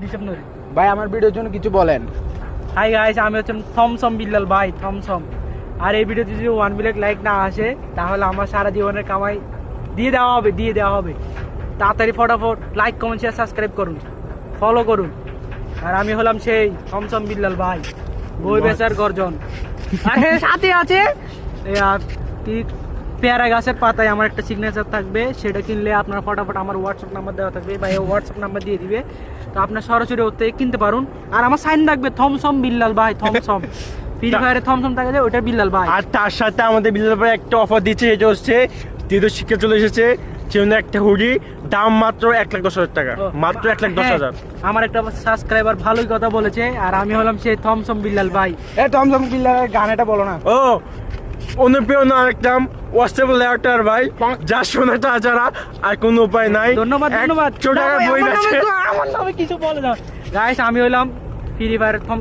ডিসেম্বরে। ভাই আমার ভিডিওর জন্য কিছু বলেন। হাই গাইস, আমি হচ্ছে থমসম বিল্লাল ভাই, থমসম। আর এই ভিডিওতে যদি 1 মিলিয়ন লাইক না আসে তাহলে আমার সারা জীবনের কামাই দিয়ে দেওয়া হবে। তাড়াতাড়ি ফটাফট লাইক, কমেন্ট, শেয়ার, সাবস্ক্রাইব করুন, ফলো করুন। আর আমি হলাম সেই থমসম বিল্লাল ভাই, বই বেচার গর্জন। আর হ্যাঁ, সাথে আছে কি পেয়ারা গাছের পাতায় আমার একটা সিগনেচার থাকবে, সেটা কিনলে আপনার ফটাফট আমার হোয়াটসঅ্যাপ নাম্বার দেওয়া থাকবে বা এই হোয়াটসঅ্যাপ নাম্বার দিয়ে দিবে, তো আপনার সরাসরি ওর থেকে কিনতে পারুন। আর আমার সাইন থাকবে থমসম বিল্লাল ভাই, থমসম। ফ্রি ফায়ারে থমসম থাকে যে ওটা বিল্লাল ভাই। আর তার সাথে আমাদের বিল্লাল ভাই একটা অফার দিচ্ছে, যেটা হচ্ছে দ্বিতীয় শিক্ষা চলে এসেছে, সেজন্য একটা হুডি দাম মাত্র 1,10,000 টাকা, মাত্র 1,10,000। আমার একটা সাবস্ক্রাইবার ভালোই কথা বলেছে, আর আমি হলাম সেই থমসম বিল্লাল ভাই। এ টমটম বিল্লালের গানেটা বলো না। ও অনুপ্রেরণা আরেকটাম হোয়াটসঅ্যাপ লেটার ভাই, যা শোনাটা যারা আর কোনো উপায় নাই। ধন্যবাদ। 100 টাকার বই আছে। আমার নামে কিছু বলে না গাইস, আমি হলাম ফ্রি ফায়ার থম